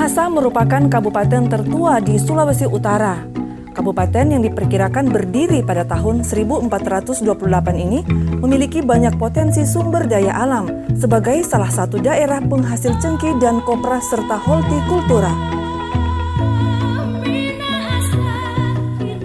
Minahasa merupakan kabupaten tertua di Sulawesi Utara. Kabupaten yang diperkirakan berdiri pada tahun 1428 ini memiliki banyak potensi sumber daya alam sebagai salah satu daerah penghasil cengkeh dan kopra serta hortikultura.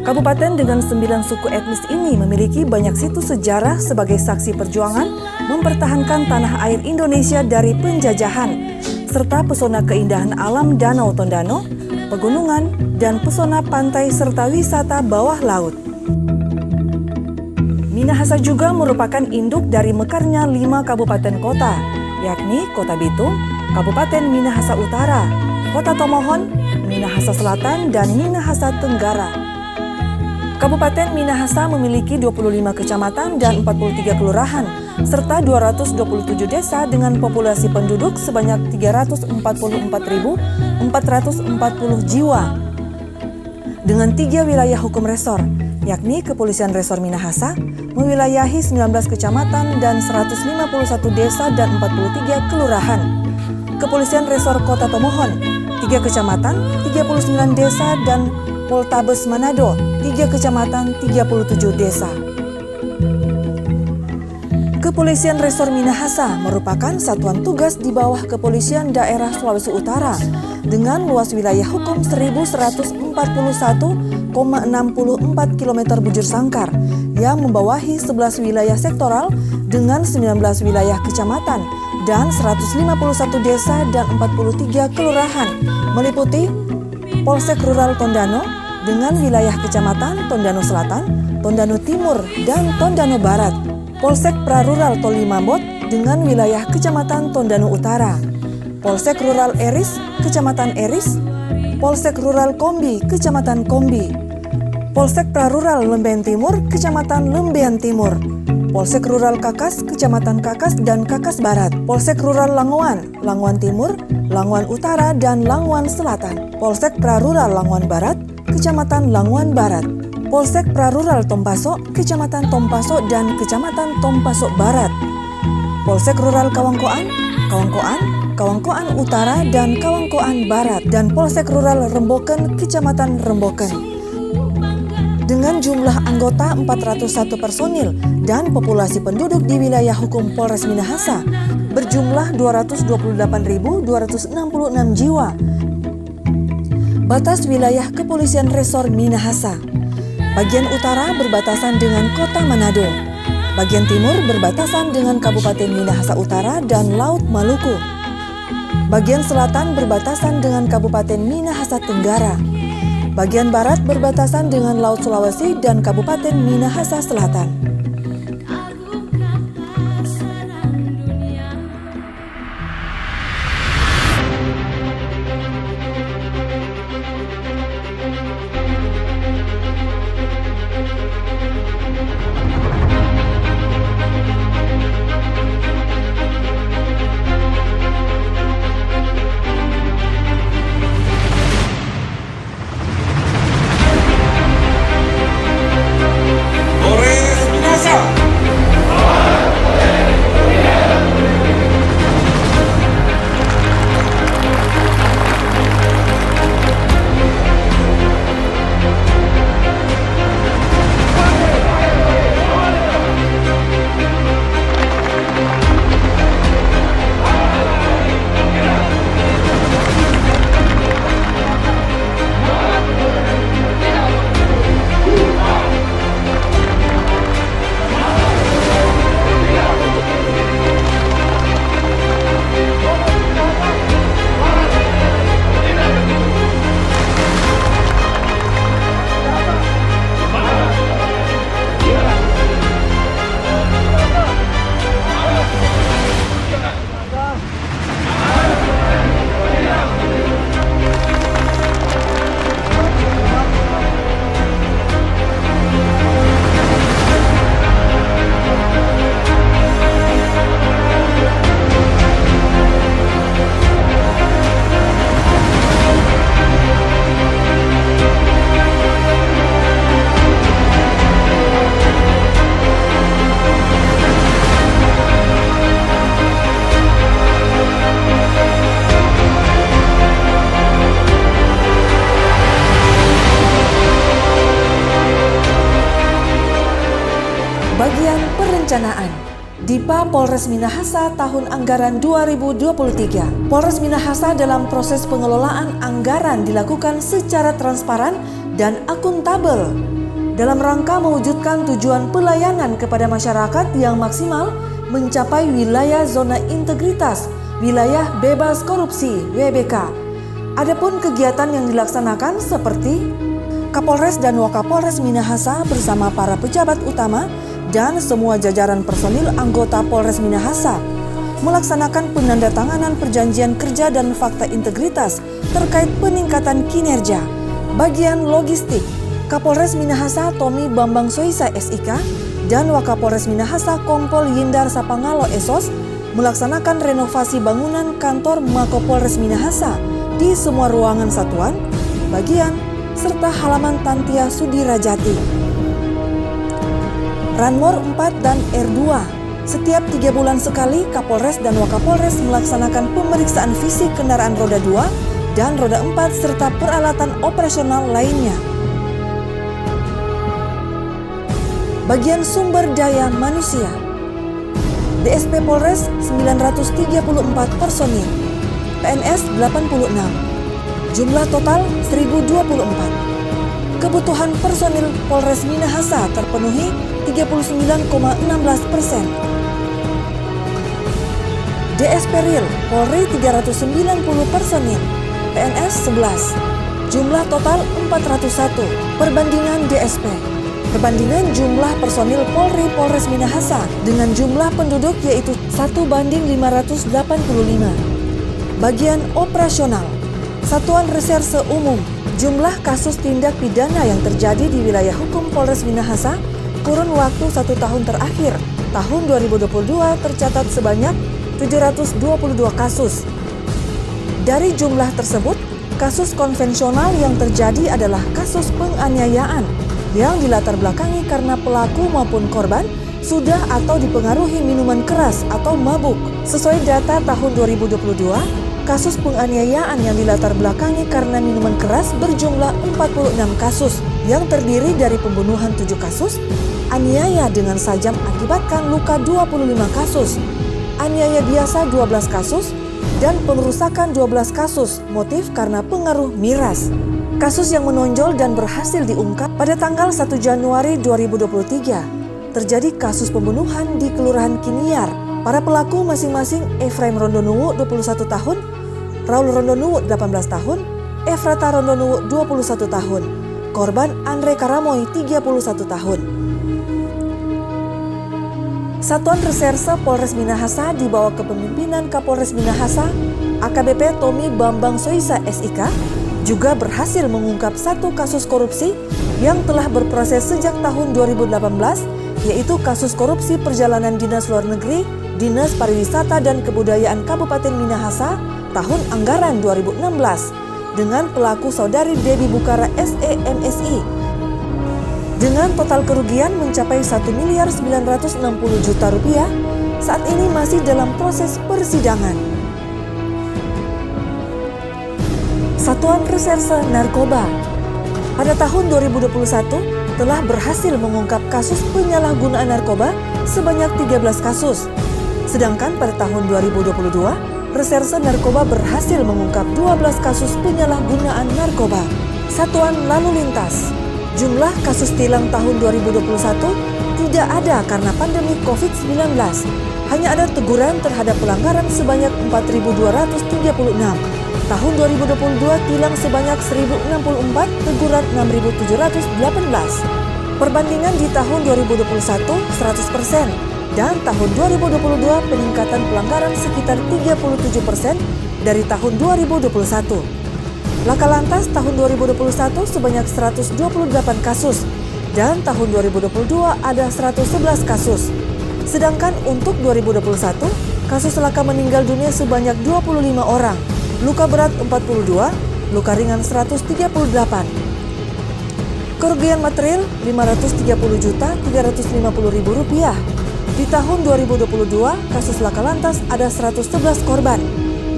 Kabupaten dengan 9 suku etnis ini memiliki banyak situs sejarah sebagai saksi perjuangan mempertahankan tanah air Indonesia dari penjajahan, serta pesona keindahan alam Danau Tondano, pegunungan, dan pesona pantai serta wisata bawah laut. Minahasa juga merupakan induk dari mekarnya 5 kabupaten kota, yakni Kota Bitung, Kabupaten Minahasa Utara, Kota Tomohon, Minahasa Selatan, dan Minahasa Tenggara. Kabupaten Minahasa memiliki 25 kecamatan dan 43 kelurahan, serta 227 desa dengan populasi penduduk sebanyak 344.440 jiwa. Dengan 3 wilayah hukum resor, yakni Kepolisian Resor Minahasa, mewilayahi 19 kecamatan dan 151 desa dan 43 kelurahan. Kepolisian Resor Kota Tomohon, 3 kecamatan, 39 desa dan Poltabes Manado, 3 kecamatan, 37 desa. Kepolisian Resor Minahasa merupakan satuan tugas di bawah Kepolisian Daerah Sulawesi Utara dengan luas wilayah hukum 1.141,64 km bujur sangkar yang membawahi 11 wilayah sektoral dengan 19 wilayah kecamatan dan 151 desa dan 43 kelurahan, meliputi Polsek Rural Tondano dengan wilayah kecamatan Tondano Selatan, Tondano Timur, dan Tondano Barat. Polsek Prarural Tolimambot dengan wilayah kecamatan Tondano Utara. Polsek Rural Eris, Kecamatan Eris. Polsek Rural Kombi, Kecamatan Kombi. Polsek Prarural Lembean Timur, Kecamatan Lembean Timur. Polsek Rural Kakas, Kecamatan Kakas dan Kakas Barat. Polsek Rural Langowan, Langowan Timur, Langowan Utara, dan Langowan Selatan. Polsek Prarural Langowan Barat, Kecamatan Langowan Barat. Polsek Prarural Tompaso, Kecamatan Tompaso dan Kecamatan Tompaso Barat. Polsek Rural Kawangkoan, Kawangkoan, Kawangkoan Utara dan Kawangkoan Barat, dan Polsek Rural Remboken, Kecamatan Remboken. Dengan jumlah anggota 401 personil dan populasi penduduk di wilayah hukum Polres Minahasa berjumlah 228.266 jiwa. Batas wilayah Kepolisian Resor Minahasa. Bagian utara berbatasan dengan Kota Manado. Bagian timur berbatasan dengan Kabupaten Minahasa Utara dan Laut Maluku. Bagian selatan berbatasan dengan Kabupaten Minahasa Tenggara. Bagian barat berbatasan dengan Laut Sulawesi dan Kabupaten Minahasa Selatan. Bagian perencanaan. Dipa Polres Minahasa tahun anggaran 2023. Polres Minahasa dalam proses pengelolaan anggaran dilakukan secara transparan dan akuntabel dalam rangka mewujudkan tujuan pelayanan kepada masyarakat yang maksimal mencapai wilayah zona integritas, wilayah bebas korupsi (WBK). Adapun kegiatan yang dilaksanakan seperti Kapolres dan Wakapolres Minahasa bersama para pejabat utama dan semua jajaran personil anggota Polres Minahasa melaksanakan penandatanganan perjanjian kerja dan fakta integritas terkait peningkatan kinerja. Bagian logistik, Kapolres Minahasa Tommy Bambang Soisa SIK dan Wakapolres Minahasa Kompol Yindar Sapangalo Esos melaksanakan renovasi bangunan kantor Mako Polres Minahasa di semua ruangan satuan, bagian, serta halaman Tantia Sudirajati. Ranmor 4 dan R2. Setiap 3 bulan sekali, Kapolres dan Wakapolres melaksanakan pemeriksaan fisik kendaraan roda 2 dan roda 4 serta peralatan operasional lainnya. Bagian sumber daya manusia. DSP Polres 934 personil, PNS 86. Jumlah total 1024. Kebutuhan personil Polres Minahasa terpenuhi 39,16%. DSP Real Polri 390 personil, PNS 11. Jumlah total 401. Perbandingan DSP. Perbandingan jumlah personil Polri Polres Minahasa dengan jumlah penduduk yaitu 1:585. Bagian operasional. Satuan Reserse Umum. Jumlah kasus tindak pidana yang terjadi di wilayah hukum Polres Minahasa kurun waktu 1 tahun terakhir, tahun 2022 tercatat sebanyak 722 kasus. Dari jumlah tersebut, kasus konvensional yang terjadi adalah kasus penganiayaan yang dilatar belakangi karena pelaku maupun korban sudah atau dipengaruhi minuman keras atau mabuk. Sesuai data tahun 2022, kasus penganiayaan yang dilatar belakangi karena minuman keras berjumlah 46 kasus yang terdiri dari pembunuhan 7 kasus, aniaya dengan sajam akibatkan luka 25 kasus, aniaya biasa 12 kasus, dan pengerusakan 12 kasus motif karena pengaruh miras. Kasus yang menonjol dan berhasil diungkap pada tanggal 1 Januari 2023 terjadi kasus pembunuhan di Kelurahan Kiniar. Para pelaku masing-masing Efraim Rondonuwu 21 tahun, Raul Rondonuwu 18 tahun, Efrata Rondonuwu 21 tahun. Korban Andre Karamoy 31 tahun. Satuan Reserse Polres Minahasa di bawah kepemimpinan Kapolres Minahasa, AKBP Tommy Bambang Soisa SIK, juga berhasil mengungkap 1 kasus korupsi yang telah berproses sejak tahun 2018, yaitu kasus korupsi perjalanan Dinas Luar Negeri, Dinas Pariwisata dan Kebudayaan Kabupaten Minahasa tahun anggaran 2016 dengan pelaku saudari Debbie Bukara SEMSI dengan total kerugian mencapai 1.960 juta rupiah. Saat ini masih dalam proses persidangan. Satuan Reserse Narkoba pada tahun 2021 telah berhasil mengungkap kasus penyalahgunaan narkoba sebanyak 13 kasus. Sedangkan pada tahun 2022, Reserse Narkoba berhasil mengungkap 12 kasus penyalahgunaan narkoba. Satuan Lalu Lintas. Jumlah kasus tilang tahun 2021 tidak ada karena pandemi COVID-19. Hanya ada teguran terhadap pelanggaran sebanyak 4.236. Tahun 2022 tilang sebanyak 1.064, teguran 6.718. Perbandingan di tahun 2021 100%. Dan tahun 2022 peningkatan pelanggaran sekitar 37% dari tahun 2021. Laka Lantas tahun 2021 sebanyak 128 kasus dan tahun 2022 ada 111 kasus. Sedangkan untuk 2021, kasus laka meninggal dunia sebanyak 25 orang, luka berat 42, luka ringan 138. Kerugian material Rp530.350.000. Di tahun 2022, kasus laka lantas ada 111 korban,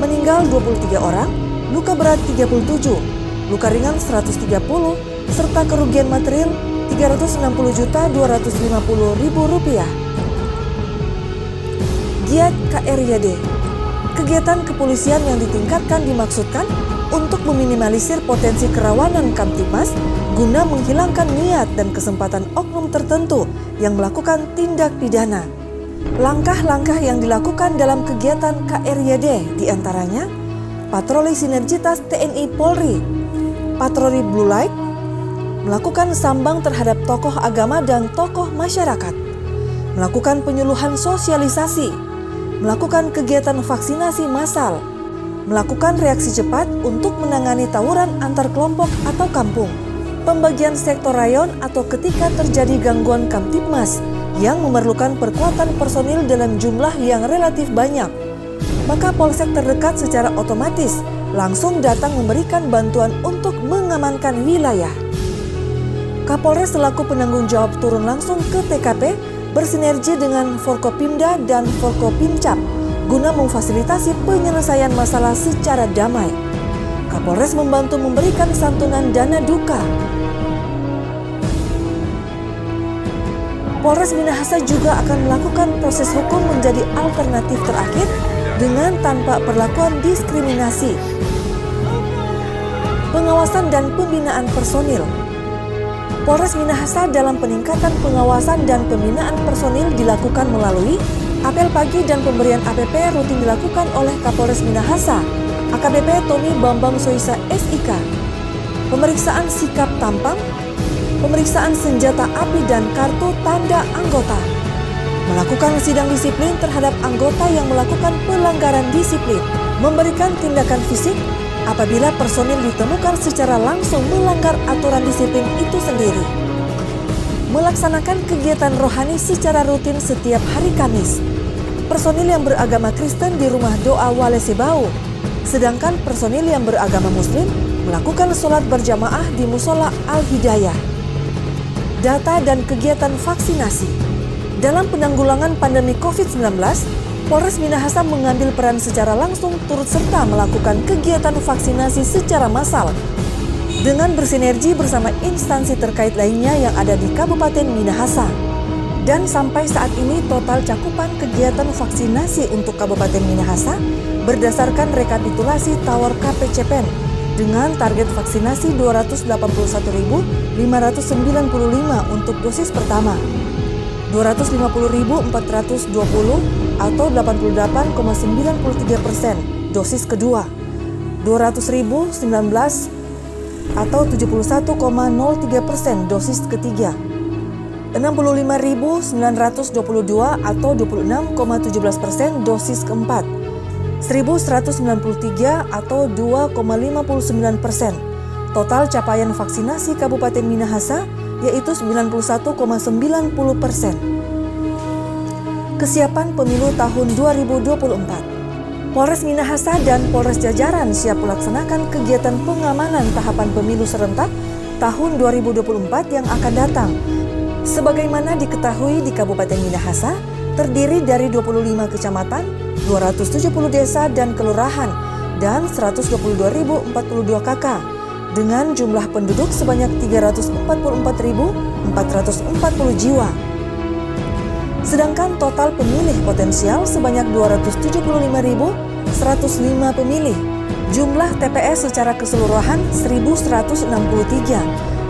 meninggal 23 orang, luka berat 37, luka ringan 130, serta kerugian material Rp360.250.000. Giat KRYD. Kegiatan kepolisian yang ditingkatkan dimaksudkan untuk meminimalisir potensi kerawanan Kamtibmas guna menghilangkan niat dan kesempatan oknum tertentu yang melakukan tindak pidana. Langkah-langkah yang dilakukan dalam kegiatan KRYD diantaranya patroli sinergitas TNI Polri, patroli Blue Light, melakukan sambang terhadap tokoh agama dan tokoh masyarakat, melakukan penyuluhan sosialisasi, melakukan kegiatan vaksinasi massal, melakukan reaksi cepat untuk menangani tawuran antar kelompok atau kampung, pembagian sektor rayon atau ketika terjadi gangguan Kamtibmas yang memerlukan perkuatan personil dalam jumlah yang relatif banyak, maka polsek terdekat secara otomatis langsung datang memberikan bantuan untuk mengamankan wilayah. Kapolres selaku penanggung jawab turun langsung ke TKP bersinergi dengan Forkopimda dan Forkopimcap guna memfasilitasi penyelesaian masalah secara damai. Kapolres membantu memberikan santunan dana duka. Polres Minahasa juga akan melakukan proses hukum menjadi alternatif terakhir dengan tanpa perlakuan diskriminasi. Pengawasan dan pembinaan personil. Polres Minahasa dalam peningkatan pengawasan dan pembinaan personil dilakukan melalui apel pagi dan pemberian APP rutin dilakukan oleh Kapolres Minahasa, AKBP Tommy Bambang Soisa SIK, pemeriksaan sikap tampang, pemeriksaan senjata api dan kartu tanda anggota, melakukan sidang disiplin terhadap anggota yang melakukan pelanggaran disiplin, memberikan tindakan fisik apabila personil ditemukan secara langsung melanggar aturan disiplin itu sendiri. Melaksanakan kegiatan rohani secara rutin setiap hari Kamis. Personil yang beragama Kristen di rumah doa Wale Sibau, sedangkan personil yang beragama Muslim melakukan sholat berjamaah di Musola Al-Hidayah. Data dan kegiatan vaksinasi. Dalam penanggulangan pandemi COVID-19, Polres Minahasa mengambil peran secara langsung turut serta melakukan kegiatan vaksinasi secara massal dengan bersinergi bersama instansi terkait lainnya yang ada di Kabupaten Minahasa. Dan sampai saat ini total cakupan kegiatan vaksinasi untuk Kabupaten Minahasa berdasarkan rekapitulasi Tower KPCPEN dengan target vaksinasi 281.595 untuk dosis pertama, 250.420 atau 88,93% dosis kedua, 200.019 atau 71,03% dosis ketiga, 65.922 atau 26,17% dosis keempat, 1.193 atau 2,59%. Total capaian vaksinasi Kabupaten Minahasa yaitu 91,90%. Kesiapan pemilu tahun 2024. Polres Minahasa dan Polres jajaran siap melaksanakan kegiatan pengamanan tahapan pemilu serentak tahun 2024 yang akan datang. Sebagaimana diketahui di Kabupaten Minahasa terdiri dari 25 kecamatan, 270 desa dan kelurahan, dan 122.042 KK dengan jumlah penduduk sebanyak 344.440 jiwa. Sedangkan total pemilih potensial sebanyak 275.105 pemilih. Jumlah TPS secara keseluruhan 1.163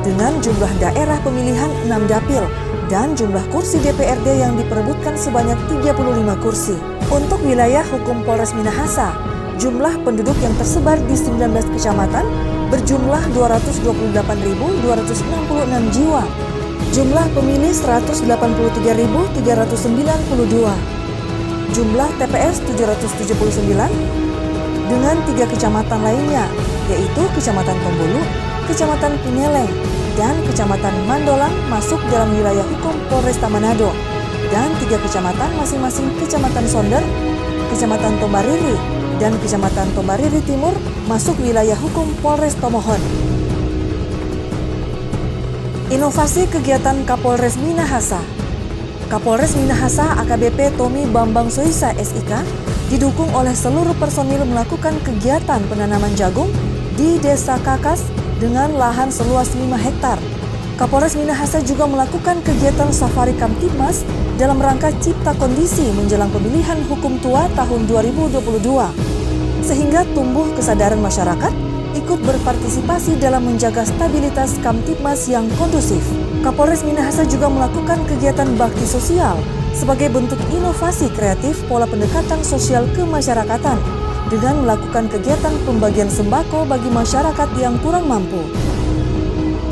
dengan jumlah daerah pemilihan 6 dapil dan jumlah kursi DPRD yang diperebutkan sebanyak 35 kursi. Untuk wilayah hukum Polres Minahasa, jumlah penduduk yang tersebar di 19 kecamatan berjumlah 228.266 jiwa. Jumlah pemilih 183.392. Jumlah TPS 779 dengan 3 kecamatan lainnya, yaitu Kecamatan Tombulu, Kecamatan Pineleng, dan Kecamatan Mandolang masuk dalam wilayah hukum Polresta Manado, dan 3 kecamatan masing-masing Kecamatan Sonder, Kecamatan Tombariri, dan Kecamatan Tombariri Timur masuk wilayah hukum Polres Tomohon. Inovasi kegiatan Kapolres Minahasa. Kapolres Minahasa AKBP Tommy Bambang Soisa SIK didukung oleh seluruh personil melakukan kegiatan penanaman jagung di Desa Kakas dengan lahan seluas 5 hektar. Kapolres Minahasa juga melakukan kegiatan safari Kamtibmas dalam rangka cipta kondisi menjelang pemilihan hukum tua tahun 2022, sehingga tumbuh kesadaran masyarakat ikut berpartisipasi dalam menjaga stabilitas Kamtibmas yang kondusif. Kapolres Minahasa juga melakukan kegiatan bakti sosial sebagai bentuk inovasi kreatif pola pendekatan sosial kemasyarakatan dengan melakukan kegiatan pembagian sembako bagi masyarakat yang kurang mampu.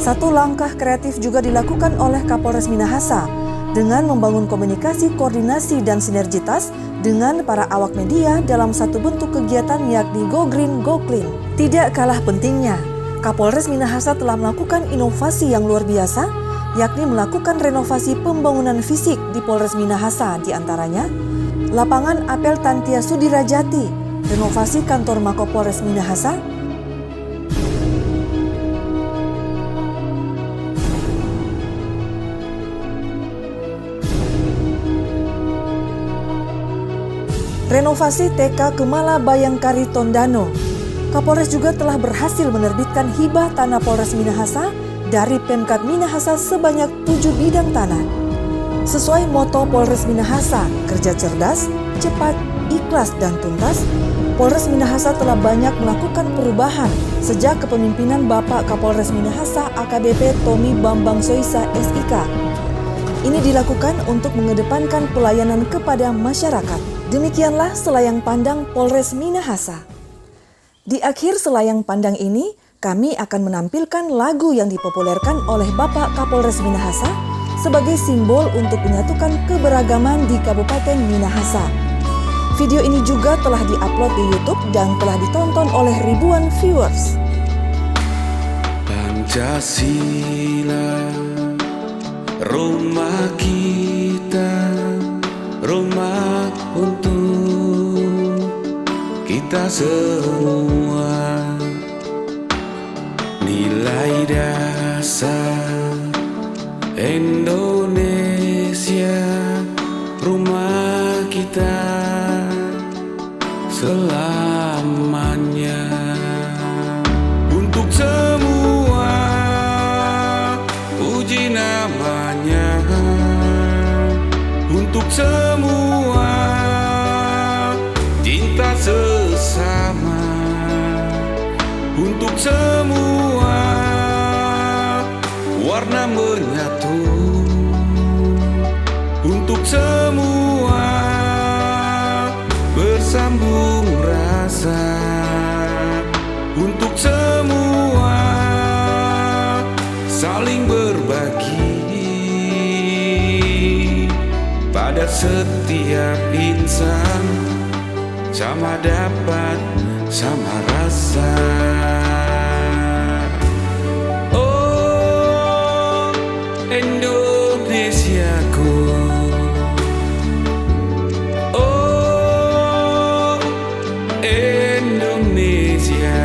Satu langkah kreatif juga dilakukan oleh Kapolres Minahasa dengan membangun komunikasi, koordinasi, dan sinergitas dengan para awak media dalam satu bentuk kegiatan yakni Go Green, Go Clean. Tidak kalah pentingnya, Kapolres Minahasa telah melakukan inovasi yang luar biasa, yakni melakukan renovasi pembangunan fisik di Polres Minahasa, diantaranya lapangan apel Tantia Sudirajati, renovasi kantor Mako Polres Minahasa, renovasi TK Kemala Bayangkari Tondano. Kapolres juga telah berhasil menerbitkan hibah tanah Polres Minahasa dari Pemkab Minahasa sebanyak 7 bidang tanah. Sesuai moto Polres Minahasa, kerja cerdas, cepat, ikhlas, dan tuntas, Polres Minahasa telah banyak melakukan perubahan sejak kepemimpinan Bapak Kapolres Minahasa AKBP Tommy Bambang Soisa SIK. Ini dilakukan untuk mengedepankan pelayanan kepada masyarakat. Demikianlah Selayang Pandang Polres Minahasa. Di akhir Selayang Pandang ini, kami akan menampilkan lagu yang dipopulerkan oleh Bapak Kapolres Minahasa sebagai simbol untuk menyatukan keberagaman di Kabupaten Minahasa. Video ini juga telah diupload di YouTube dan telah ditonton oleh ribuan viewers. Pancasila, rumah kita, rumah untuk kita semua. Nilai dasar Indonesia, rumah kita selamanya. Untuk semua puji namanya, untuk semua cinta sesama, untuk semua warna menyatu, untuk semua bersambung rasa, untuk semua saling berbagi pada setiap insan, sama dapat, sama rasa. Oh, Indonesiaku, oh, Indonesia.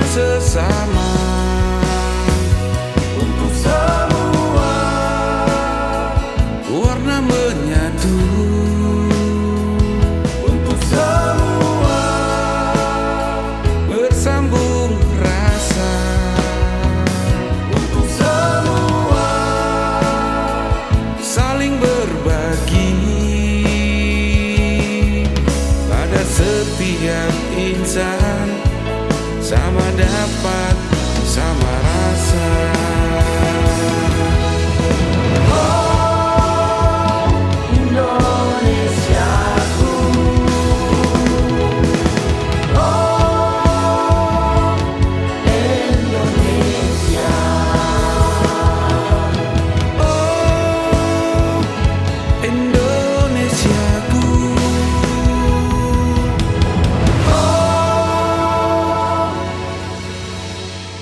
Sesama, untuk semua warna menyatu, untuk semua bersambung rasa, untuk semua saling berbagi pada setiap insan, sama dapat, sama rasa.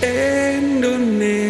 Indonesia.